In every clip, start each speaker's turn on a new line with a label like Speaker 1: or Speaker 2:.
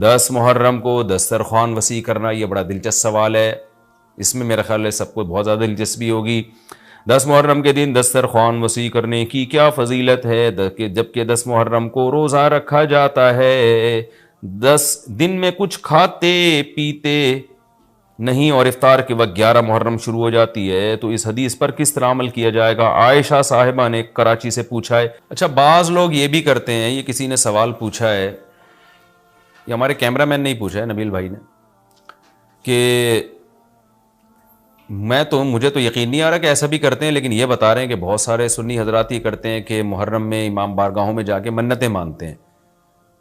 Speaker 1: 10 محرم کو دسترخوان وسیع کرنا، یہ بڑا دلچسپ سوال ہے، اس میں میرا خیال ہے سب کو بہت زیادہ دلچسپی ہوگی۔ 10 محرم کے دن دسترخوان وسیع کرنے کی کیا فضیلت ہے، جبکہ 10 محرم کو روزہ رکھا جاتا ہے، 10 دن میں کچھ کھاتے پیتے نہیں اور افطار کے وقت 11 محرم شروع ہو جاتی ہے، تو اس حدیث پر کس طرح عمل کیا جائے گا؟ عائشہ صاحبہ نے کراچی سے پوچھا ہے۔ اچھا، بعض لوگ یہ بھی کرتے ہیں، یہ کسی نے سوال پوچھا ہے، یہ ہمارے کیمرہ مین نے ہی پوچھا ہے، نبیل بھائی نے، کہ مجھے تو یقین نہیں آ رہا کہ ایسا بھی کرتے ہیں، لیکن یہ بتا رہے ہیں کہ بہت سارے سنی حضرات یہ کرتے ہیں کہ محرم میں امام بارگاہوں میں جا کے منتیں مانتے ہیں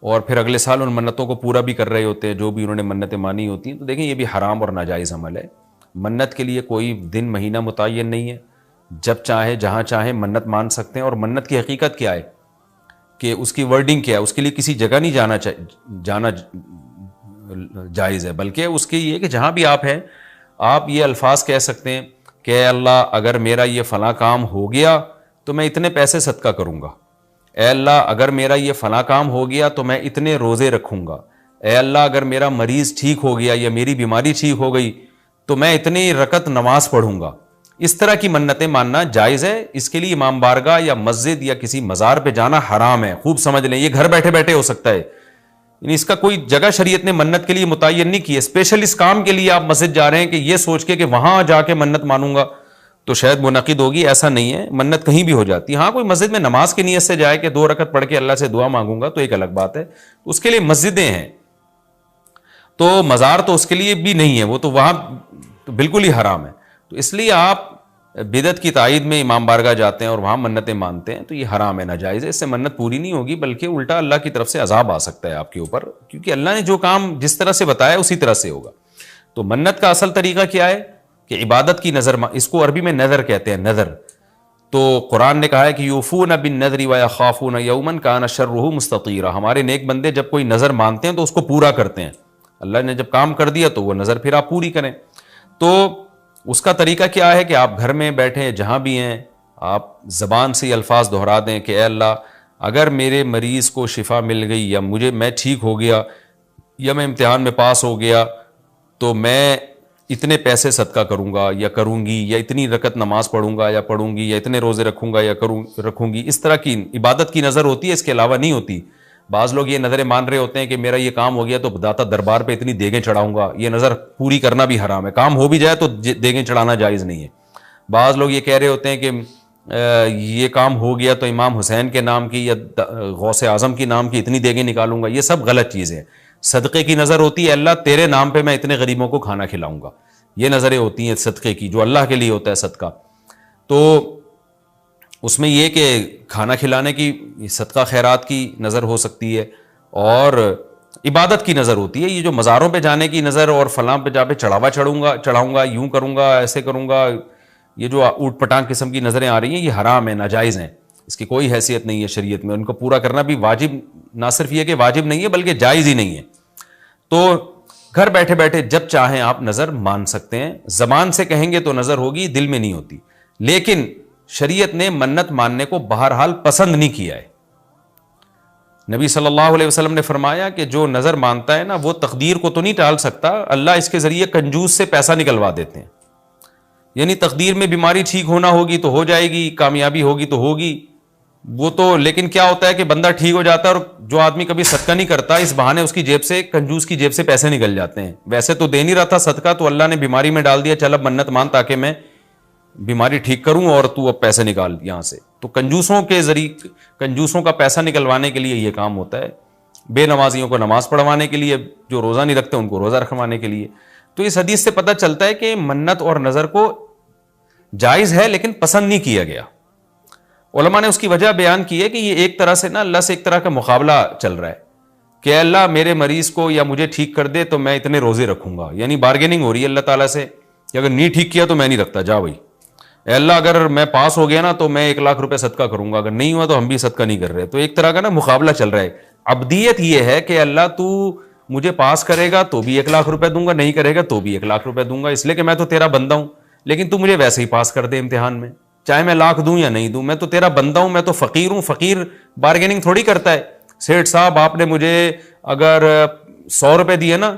Speaker 1: اور پھر اگلے سال ان منتوں کو پورا بھی کر رہے ہوتے ہیں جو بھی انہوں نے منتیں مانی ہوتی ہیں۔ تو دیکھیں، یہ بھی حرام اور ناجائز عمل ہے۔ منت کے لیے کوئی دن مہینہ متعین نہیں ہے، جب چاہے جہاں چاہے منت مان سکتے ہیں، اور منت کی حقیقت کیا ہے کہ اس کی ورڈنگ کیا ہے، اس کے لیے کسی جگہ نہیں جانا جائز ہے، بلکہ اس کے یہ کہ جہاں بھی آپ ہیں آپ یہ الفاظ کہہ سکتے ہیں کہ اے اللہ اگر میرا یہ فلاں کام ہو گیا تو میں اتنے پیسے صدقہ کروں گا، اے اللہ اگر میرا یہ فلاں کام ہو گیا تو میں اتنے روزے رکھوں گا، اے اللہ اگر میرا مریض ٹھیک ہو گیا یا میری بیماری ٹھیک ہو گئی تو میں اتنی رکعت نماز پڑھوں گا۔ اس طرح کی منتیں ماننا جائز ہے، اس کے لیے امام بارگاہ یا مسجد یا کسی مزار پہ جانا حرام ہے۔ خوب سمجھ لیں، یہ گھر بیٹھے بیٹھے ہو سکتا ہے، یعنی اس کا کوئی جگہ شریعت نے منت کے لیے متعین نہیں کی ہے۔ اسپیشل اس کام کے لیے آپ مسجد جا رہے ہیں کہ یہ سوچ کے کہ وہاں جا کے منت مانوں گا تو شاید منعقد ہوگی، ایسا نہیں ہے، منت کہیں بھی ہو جاتی ہے۔ ہاں، کوئی مسجد میں نماز کی نیت سے جائے کہ 2 رکعت پڑھ کے اللہ سے دعا مانگوں گا تو ایک الگ بات ہے، اس کے لیے مسجدیں ہیں، تو مزار تو اس کے لیے بھی نہیں ہے، وہ تو وہاں تو بالکل ہی حرام ہے۔ تو اس لیے آپ بدعت کی تائید میں امام بارگاہ جاتے ہیں اور وہاں منتیں مانتے ہیں تو یہ حرام ہے، ناجائز ہے، اس سے منت پوری نہیں ہوگی بلکہ الٹا اللہ کی طرف سے عذاب آ سکتا ہے آپ کے اوپر، کیونکہ اللہ نے جو کام جس طرح سے بتایا اسی طرح سے ہوگا۔ تو منت کا اصل طریقہ کیا ہے کہ عبادت کی نظر، اس کو عربی میں نظر کہتے ہیں، نظر۔ تو قرآن نے کہا ہے کہ یوفون بالنذر ویخافون یوما کان شرہ مستطیرا، ہمارے نیک بندے جب کوئی نظر مانتے ہیں تو اس کو پورا کرتے ہیں، اللہ نے جب کام کر دیا تو وہ نظر پھر آپ پوری کریں۔ تو اس کا طریقہ کیا ہے کہ آپ گھر میں بیٹھیں، جہاں بھی ہیں، آپ زبان سے یہ الفاظ دہرا دیں کہ اے اللہ اگر میرے مریض کو شفا مل گئی یا میں ٹھیک ہو گیا یا میں امتحان میں پاس ہو گیا تو میں اتنے پیسے صدقہ کروں گا یا کروں گی، یا اتنی رکعت نماز پڑھوں گا یا پڑھوں گی، یا اتنے روزے رکھوں گا یا رکھوں گی۔ اس طرح کی عبادت کی نظر ہوتی ہے، اس کے علاوہ نہیں ہوتی۔ بعض لوگ یہ نظریں مان رہے ہوتے ہیں کہ میرا یہ کام ہو گیا تو داتا دربار پہ اتنی دیگیں چڑھاؤں گا، یہ نظر پوری کرنا بھی حرام ہے، کام ہو بھی جائے تو دیگیں چڑھانا جائز نہیں ہے۔ بعض لوگ یہ کہہ رہے ہوتے ہیں کہ یہ کام ہو گیا تو امام حسین کے نام کی یا غوث اعظم کی نام کی اتنی دیگیں نکالوں گا، یہ سب غلط چیزیں ہیں۔ صدقے کی نظر ہوتی ہے اللہ تیرے نام پہ میں اتنے غریبوں کو کھانا کھلاؤں گا، یہ نظریں ہوتی ہیں صدقے کی، جو اللہ کے لیے ہوتا ہے صدقہ۔ تو اس میں یہ کہ کھانا کھلانے کی، صدقہ خیرات کی نظر ہو سکتی ہے، اور عبادت کی نظر ہوتی ہے۔ یہ جو مزاروں پہ جانے کی نظر اور فلاں پہ جا پہ چڑھاؤں گا، یوں کروں گا، ایسے کروں گا، یہ جو اوٹ پٹانگ قسم کی نظریں آ رہی ہیں یہ حرام ہیں، ناجائز ہیں، اس کی کوئی حیثیت نہیں ہے شریعت میں، ان کو پورا کرنا بھی واجب، نہ صرف یہ کہ واجب نہیں ہے بلکہ جائز ہی نہیں ہے۔ تو گھر بیٹھے بیٹھے جب چاہیں آپ نظر مان سکتے ہیں، زبان سے کہیں گے تو نظر ہوگی، دل میں نہیں ہوتی، لیکن شریعت نے منت ماننے کو بہرحال پسند نہیں کیا ہے۔ نبی صلی اللہ علیہ وسلم نے فرمایا کہ جو نظر مانتا ہے نا وہ تقدیر کو تو نہیں ٹال سکتا، اللہ اس کے ذریعے کنجوس سے پیسہ نکلوا دیتے ہیں، یعنی تقدیر میں بیماری ٹھیک ہونا ہوگی تو ہو جائے گی، کامیابی ہوگی تو ہوگی، وہ تو، لیکن کیا ہوتا ہے کہ بندہ ٹھیک ہو جاتا ہے اور جو آدمی کبھی صدقہ نہیں کرتا اس بہانے اس کی جیب سے، کنجوس کی جیب سے پیسے نکل جاتے ہیں، ویسے تو دے نہیں رہا تھا صدقہ تو اللہ نے بیماری میں ڈال دیا، چل اب منت مان تاکہ میں بیماری ٹھیک کروں اور تو اب پیسے نکال یہاں سے۔ تو کنجوسوں کے ذریعے، کنجوسوں کا پیسہ نکلوانے کے لیے یہ کام ہوتا ہے، بے نمازیوں کو نماز پڑھوانے کے لیے، جو روزہ نہیں رکھتے ان کو روزہ رکھوانے کے لیے۔ تو اس حدیث سے پتہ چلتا ہے کہ منت اور نظر کو جائز ہے لیکن پسند نہیں کیا گیا۔ علماء نے اس کی وجہ بیان کی ہے کہ یہ ایک طرح سے نا اللہ سے ایک طرح کا مقابلہ چل رہا ہے کہ اے اللہ میرے مریض کو یا مجھے ٹھیک کر دے تو میں اتنے روزے رکھوں گا، یعنی بارگیننگ ہو رہی ہے اللہ تعالیٰ سے کہ اگر نہیں ٹھیک کیا تو میں نہیں رکھتا، جا بھائی، اے اللہ اگر میں پاس ہو گیا نا تو میں 1,00,000 روپے صدقہ کروں گا، اگر نہیں ہوا تو ہم بھی صدقہ نہیں کر رہے۔ تو ایک طرح کا نا مقابلہ چل رہا ہے۔ عبدیت یہ ہے کہ اللہ تو مجھے پاس کرے گا تو بھی 1,00,000 روپے دوں گا، نہیں کرے گا تو بھی 1,00,000 روپے دوں گا، اس لیے کہ میں تو تیرا بندہ ہوں، لیکن تو مجھے ویسے ہی پاس کر دے امتحان میں، چاہے میں 1,00,000 دوں یا نہیں دوں، میں تو تیرا بندہ ہوں، میں تو فقیر ہوں۔ فقیر بارگیننگ تھوڑی کرتا ہے، سیٹھ صاحب آپ نے مجھے اگر 100 روپے دیے نا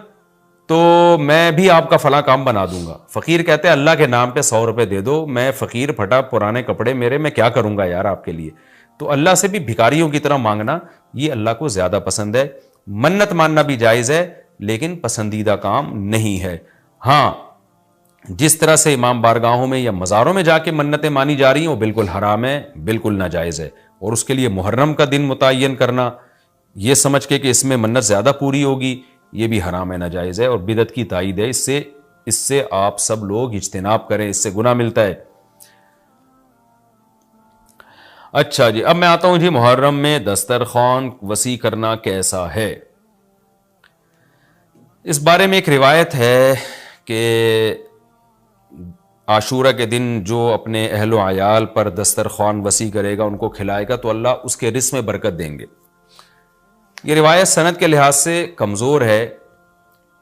Speaker 1: تو میں بھی آپ کا فلاں کام بنا دوں گا. فقیر کہتے ہیں اللہ کے نام پہ 100 روپے دے دو, میں فقیر پھٹا, پرانے کپڑے میرے, میں کیا کروں گا یار آپ کے لیے. تو اللہ سے بھی بھکاریوں کی طرح مانگنا یہ اللہ کو زیادہ پسند ہے. منت ماننا بھی جائز ہے لیکن پسندیدہ کام نہیں ہے. ہاں جس طرح سے امام بارگاہوں میں یا مزاروں میں جا کے منتیں مانی جا رہی ہیں وہ بالکل حرام ہے, بالکل ناجائز ہے. اور اس کے لیے محرم کا دن متعین کرنا یہ سمجھ کے کہ اس میں منت زیادہ پوری ہوگی, یہ بھی حرام ہے, ناجائز ہے اور بدعت کی تائید ہے. اس سے آپ سب لوگ اجتناب کریں, اس سے گناہ ملتا ہے. اچھا جی, اب میں آتا ہوں جی محرم میں دسترخوان وسیع کرنا کیسا ہے. اس بارے میں ایک روایت ہے کہ عاشورہ کے دن جو اپنے اہل و عیال پر دسترخوان وسیع کرے گا, ان کو کھلائے گا, تو اللہ اس کے رزق میں برکت دیں گے. یہ روایت سند کے لحاظ سے کمزور ہے.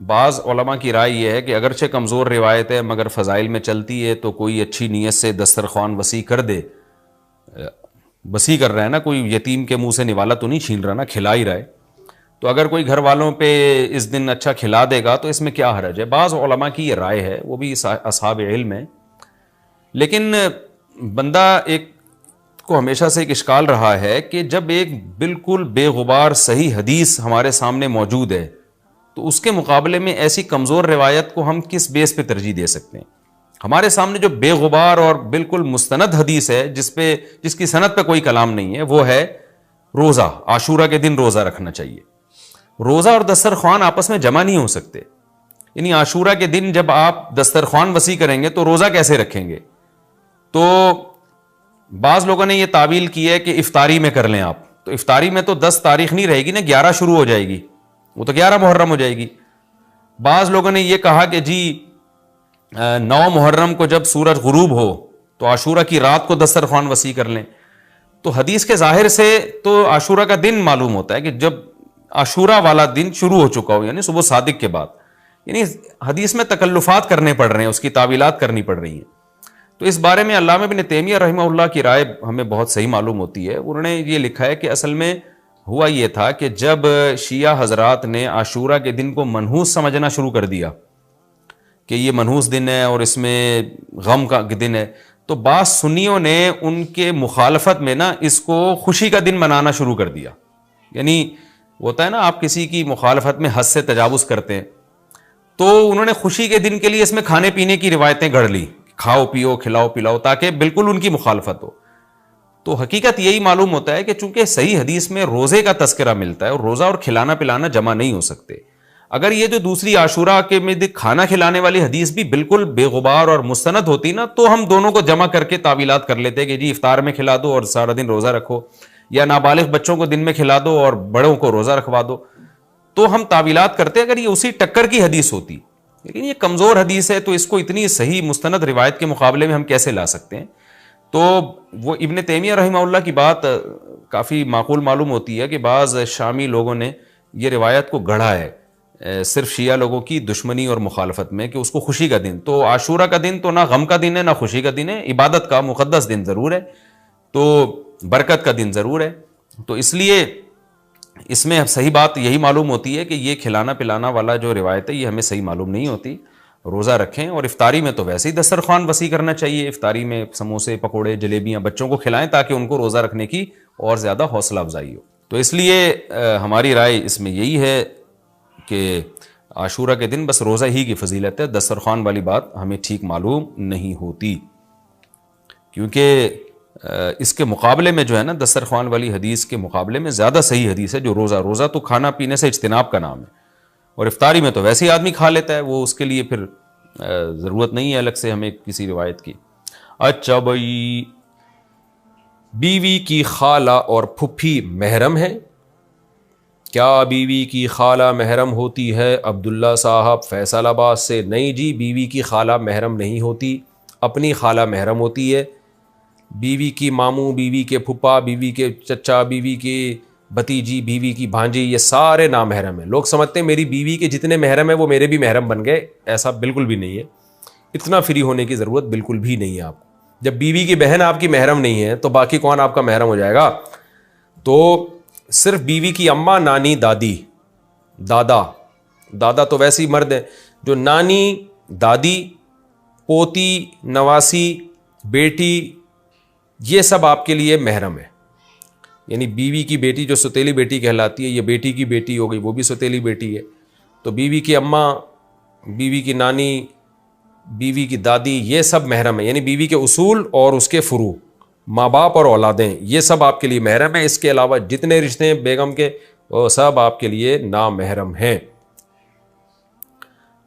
Speaker 1: بعض علماء کی رائے یہ ہے کہ اگرچہ کمزور روایت ہے مگر فضائل میں چلتی ہے, تو کوئی اچھی نیت سے دسترخوان وسیع کر دے, وسیع کر رہا ہے نا, کوئی یتیم کے منہ سے نوالا تو نہیں چھین رہا نا, کھلا ہی رہا ہے, تو اگر کوئی گھر والوں پہ اس دن اچھا کھلا دے گا تو اس میں کیا حرج ہے. بعض علماء کی یہ رائے ہے, وہ بھی اصحاب علم ہے. لیکن بندہ ایک کو ہمیشہ سے ایک اشکال رہا ہے کہ جب ایک بالکل بے غبار صحیح حدیث ہمارے سامنے موجود ہے تو اس کے مقابلے میں ایسی کمزور روایت کو ہم کس بیس پہ ترجیح دے سکتے ہیں. ہمارے سامنے جو بے غبار اور بالکل مستند حدیث ہے جس کی سند پہ کوئی کلام نہیں ہے, وہ ہے روزہ. عاشورہ کے دن روزہ رکھنا چاہیے. روزہ اور دسترخوان آپس میں جمع نہیں ہو سکتے. یعنی عاشورہ کے دن جب آپ دسترخوان وسیع کریں گے تو روزہ کیسے رکھیں گے. تو بعض لوگوں نے یہ تعویل کی ہے کہ افطاری میں کر لیں آپ, تو افطاری میں تو 10 تاریخ نہیں رہے گی نا, 11 شروع ہو جائے گی, وہ تو 11 محرم ہو جائے گی. بعض لوگوں نے یہ کہا کہ جی 9 محرم کو جب سورج غروب ہو تو عاشورہ کی رات کو دسترخوان وسیع کر لیں. تو حدیث کے ظاہر سے تو عاشورہ کا دن معلوم ہوتا ہے کہ جب عاشورہ والا دن شروع ہو چکا ہو, یعنی صبح صادق کے بعد. یعنی حدیث میں تکلفات کرنے پڑ رہے ہیں, اس کی تعویلات کرنی پڑ رہی ہیں. تو اس بارے میں علامہ ابن تیمیہ رحمہ اللہ کی رائے ہمیں بہت صحیح معلوم ہوتی ہے. انہوں نے یہ لکھا ہے کہ اصل میں ہوا یہ تھا کہ جب شیعہ حضرات نے عاشورہ کے دن کو منحوس سمجھنا شروع کر دیا کہ یہ منحوس دن ہے اور اس میں غم کا دن ہے, تو بعض سنیوں نے ان کے مخالفت میں نا اس کو خوشی کا دن منانا شروع کر دیا. یعنی ہوتا ہے نا آپ کسی کی مخالفت میں حد سے تجاوز کرتے ہیں, تو انہوں نے خوشی کے دن کے لیے اس میں کھانے پینے کی روایتیں گڑھ لی, کھاؤ پیو کھلاؤ پلاؤ, تاکہ بالکل ان کی مخالفت ہو. تو حقیقت یہی معلوم ہوتا ہے کہ چونکہ صحیح حدیث میں روزے کا تذکرہ ملتا ہے اور روزہ اور کھلانا پلانا جمع نہیں ہو سکتے. اگر یہ جو دوسری عاشورہ کے میں کھانا کھلانے والی حدیث بھی بالکل بے غبار اور مستند ہوتی نا, تو ہم دونوں کو جمع کر کے تعویلات کر لیتے کہ جی افطار میں کھلا دو اور سارا دن روزہ رکھو, یا نابالغ بچوں کو دن میں کھلا دو اور بڑوں کو روزہ رکھوا دو. تو ہم تعویلات کرتے اگر یہ اسی ٹکر کی حدیث ہوتی. لیکن یہ کمزور حدیث ہے, تو اس کو اتنی صحیح مستند روایت کے مقابلے میں ہم کیسے لا سکتے ہیں. تو وہ ابن تیمیہ رحمہ اللہ کی بات کافی معقول معلوم ہوتی ہے کہ بعض شامی لوگوں نے یہ روایت کو گڑھا ہے صرف شیعہ لوگوں کی دشمنی اور مخالفت میں, کہ اس کو خوشی کا دن, تو عاشورہ کا دن تو نہ غم کا دن ہے نہ خوشی کا دن ہے, عبادت کا مقدس دن ضرور ہے, تو برکت کا دن ضرور ہے. تو اس لیے اس میں صحیح بات یہی معلوم ہوتی ہے کہ یہ کھلانا پلانا والا جو روایت ہے یہ ہمیں صحیح معلوم نہیں ہوتی. روزہ رکھیں, اور افطاری میں تو ویسے ہی دسترخوان وسیع کرنا چاہیے. افطاری میں سموسے پکوڑے جلیبیاں بچوں کو کھلائیں تاکہ ان کو روزہ رکھنے کی اور زیادہ حوصلہ افزائی ہو. تو اس لیے ہماری رائے اس میں یہی ہے کہ عاشورہ کے دن بس روزہ ہی کی فضیلت ہے, دسترخوان والی بات ہمیں ٹھیک معلوم نہیں ہوتی, کیونکہ اس کے مقابلے میں جو ہے نا دسترخوان والی حدیث کے مقابلے میں زیادہ صحیح حدیث ہے جو روزہ تو کھانا پینے سے اجتناب کا نام ہے, اور افطاری میں تو ویسے ہی آدمی کھا لیتا ہے, وہ اس کے لیے پھر ضرورت نہیں ہے الگ سے ہمیں کسی روایت کی. اچھا بھائی, بیوی کی خالہ اور پھپھی محرم ہے؟ کیا بیوی کی خالہ محرم ہوتی ہے؟ عبداللہ صاحب فیصل آباد سے. نہیں جی, بیوی کی خالہ محرم نہیں ہوتی, اپنی خالہ محرم ہوتی ہے. بیوی کی ماموں, بیوی کے پھپھا, بیوی کے چچا, بیوی کی بھتیجی, بیوی کی بھانجی, یہ سارے نامحرم ہیں. لوگ سمجھتے ہیں میری بیوی کے جتنے محرم ہیں وہ میرے بھی محرم بن گئے. ایسا بالکل بھی نہیں ہے, اتنا فری ہونے کی ضرورت بالکل بھی نہیں ہے آپ کو. جب بیوی کی بہن آپ کی محرم نہیں ہے تو باقی کون آپ کا محرم ہو جائے گا؟ تو صرف بیوی کی اماں, نانی, دادی, دادا, دادا تو ویسے ہی مرد ہیں. جو نانی، دادی، پوتی، نواسی، بیٹی، یہ سب آپ کے لیے محرم ہے. یعنی بیوی کی بیٹی جو سوتیلی بیٹی کہلاتی ہے، یہ بیٹی کی بیٹی ہو گئی، وہ بھی سوتیلی بیٹی ہے. تو بیوی کی اماں، بیوی کی نانی، بیوی کی دادی، یہ سب محرم ہے. یعنی بیوی کے اصول اور اس کے فروع، ماں باپ اور اولادیں، یہ سب آپ کے لیے محرم ہیں. اس کے علاوہ جتنے رشتے ہیں بیگم کے، وہ سب آپ کے لیے نامحرم ہیں.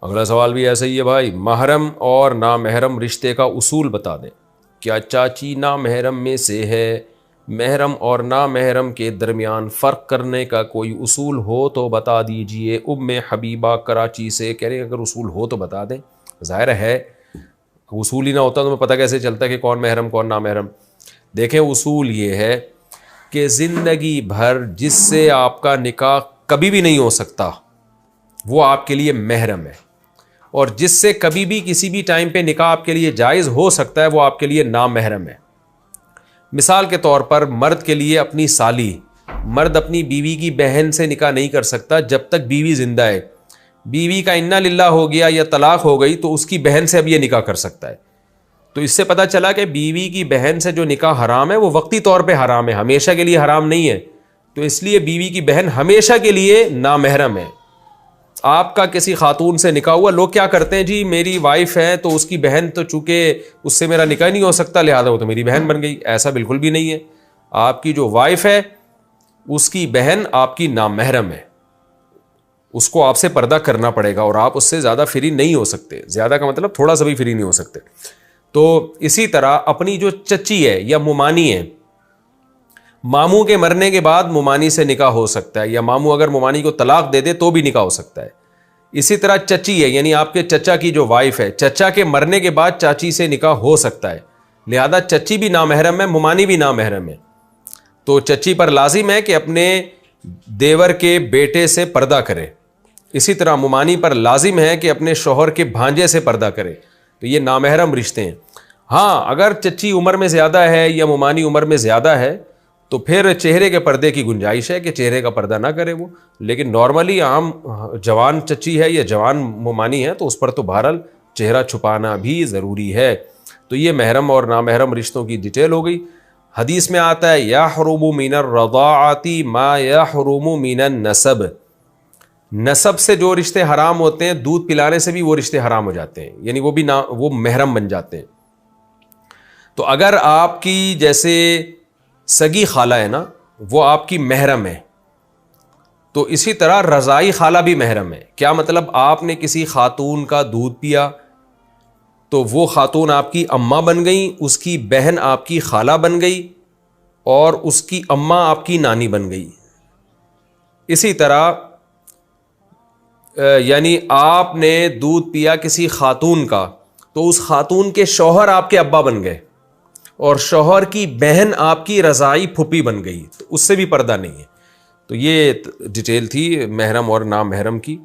Speaker 1: اگلا سوال بھی ایسا ہی ہے بھائی، محرم اور نامحرم رشتے کا اصول بتا دیں. کیا چاچی نامحرم میں سے ہے؟ محرم اور نامحرم کے درمیان فرق کرنے کا کوئی اصول ہو تو بتا دیجئے. ام حبیبہ کراچی سے کہہ رہے ہیں اگر اصول ہو تو بتا دیں. ظاہر ہے اصول ہی نہ ہوتا تو میں پتہ کیسے چلتا کہ کون محرم کون نامحرم. دیکھیں اصول یہ ہے کہ زندگی بھر جس سے آپ کا نکاح کبھی بھی نہیں ہو سکتا وہ آپ کے لیے محرم ہے، اور جس سے کبھی بھی کسی بھی ٹائم پہ نکاح آپ کے لیے جائز ہو سکتا ہے وہ آپ کے لیے نامحرم ہے. مثال کے طور پر مرد کے لیے اپنی سالی، مرد اپنی بیوی کی بہن سے نکاح نہیں کر سکتا جب تک بیوی زندہ ہے. بیوی کا انا للہ ہو گیا یا طلاق ہو گئی تو اس کی بہن سے اب یہ نکاح کر سکتا ہے. تو اس سے پتہ چلا کہ بیوی کی بہن سے جو نکاح حرام ہے وہ وقتی طور پہ حرام ہے، ہمیشہ کے لیے حرام نہیں ہے. تو اس لیے بیوی کی بہن ہمیشہ کے لیے نامحرم ہے. آپ کا کسی خاتون سے نکاح ہوا، لوگ کیا کرتے ہیں جی میری وائف ہے تو اس کی بہن تو چونکہ اس سے میرا نکاح نہیں ہو سکتا لہذا وہ تو میری بہن بن گئی. ایسا بالکل بھی نہیں ہے. آپ کی جو وائف ہے اس کی بہن آپ کی نامحرم ہے، اس کو آپ سے پردہ کرنا پڑے گا اور آپ اس سے زیادہ فری نہیں ہو سکتے. زیادہ کا مطلب تھوڑا سا بھی فری نہیں ہو سکتے. تو اسی طرح اپنی جو چچی ہے یا ممانی ہے، ماموں کے مرنے کے بعد ممانی سے نکاح ہو سکتا ہے، یا ماموں اگر ممانی کو طلاق دے دے تو بھی نکاح ہو سکتا ہے. اسی طرح چچی ہے، یعنی آپ کے چچا کی جو وائف ہے، چچا کے مرنے کے بعد چاچی سے نکاح ہو سکتا ہے. لہذا چچی بھی نامحرم ہے، ممانی بھی نامحرم ہے. تو چچی پر لازم ہے کہ اپنے دیور کے بیٹے سے پردہ کرے. اسی طرح ممانی پر لازم ہے کہ اپنے شوہر کے بھانجے سے پردہ کرے. تو یہ نامحرم رشتے ہیں. ہاں اگر چچی عمر میں زیادہ ہے یا ممانی عمر میں زیادہ ہے تو پھر چہرے کے پردے کی گنجائش ہے کہ چہرے کا پردہ نہ کرے وہ. لیکن نارملی عام جوان چچی ہے یا جوان ممانی ہے تو اس پر تو بہرحال چہرہ چھپانا بھی ضروری ہے. تو یہ محرم اور نامحرم رشتوں کی ڈیٹیل ہو گئی. حدیث میں آتا ہے یحرم من الرضاعۃ ما یحرم من النسب. نسب سے جو رشتے حرام ہوتے ہیں دودھ پلانے سے بھی وہ رشتے حرام ہو جاتے ہیں، یعنی وہ بھی وہ محرم بن جاتے ہیں. تو اگر آپ کی جیسے سگی خالہ ہے نا وہ آپ کی محرم ہے، تو اسی طرح رضائی خالہ بھی محرم ہے. کیا مطلب؟ آپ نے کسی خاتون کا دودھ پیا تو وہ خاتون آپ کی اماں بن گئی، اس کی بہن آپ کی خالہ بن گئی اور اس کی اماں آپ کی نانی بن گئی. اسی طرح یعنی آپ نے دودھ پیا کسی خاتون کا تو اس خاتون کے شوہر آپ کے ابا بن گئے اور شوہر کی بہن آپ کی رضائی پھپھی بن گئی، تو اس سے بھی پردہ نہیں ہے. تو یہ ڈیٹیل تھی محرم اور نامحرم کی.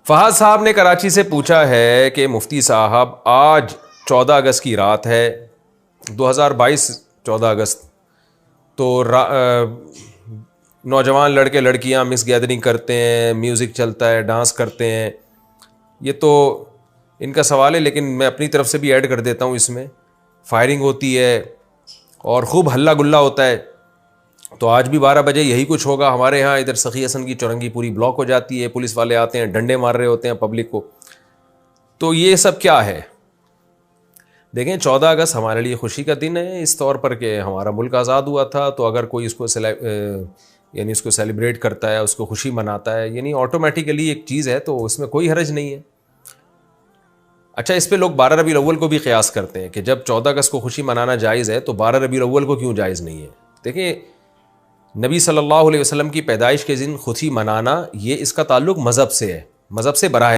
Speaker 1: فہد صاحب نے کراچی سے پوچھا ہے کہ مفتی صاحب آج 14 اگست کی رات ہے، 2022 14 اگست، تو نوجوان لڑکے لڑکیاں مکس گیدرنگ کرتے ہیں، میوزک چلتا ہے، ڈانس کرتے ہیں. یہ تو ان کا سوال ہے لیکن میں اپنی طرف سے بھی ایڈ کر دیتا ہوں. اس میں فائرنگ ہوتی ہے اور خوب ہلہ گلہ ہوتا ہے. تو آج بھی 12 بجے یہی کچھ ہوگا ہمارے ہاں. ادھر سخی حسن کی چورنگی پوری بلاک ہو جاتی ہے، پولیس والے آتے ہیں ڈنڈے مار رہے ہوتے ہیں پبلک کو. تو یہ سب کیا ہے؟ دیکھیں 14 اگست ہمارے لیے خوشی کا دن ہے اس طور پر کہ ہمارا ملک آزاد ہوا تھا. تو اگر کوئی اس کو سیلیبریٹ کرتا ہے، اس کو خوشی مناتا ہے، یعنی آٹومیٹیکلی ایک چیز ہے تو اس میں کوئی حرج نہیں ہے. اچھا اس پہ لوگ 12 ربیع الاول کو بھی قیاس کرتے ہیں کہ جب 14 اگست کو خوشی منانا جائز ہے تو 12 ربیع الاول کو کیوں جائز نہیں ہے. دیکھیں نبی صلی اللہ علیہ وسلم کی پیدائش کے دن خوشی منانا یہ اس کا تعلق مذہب سے ہے، مذہب سے براہ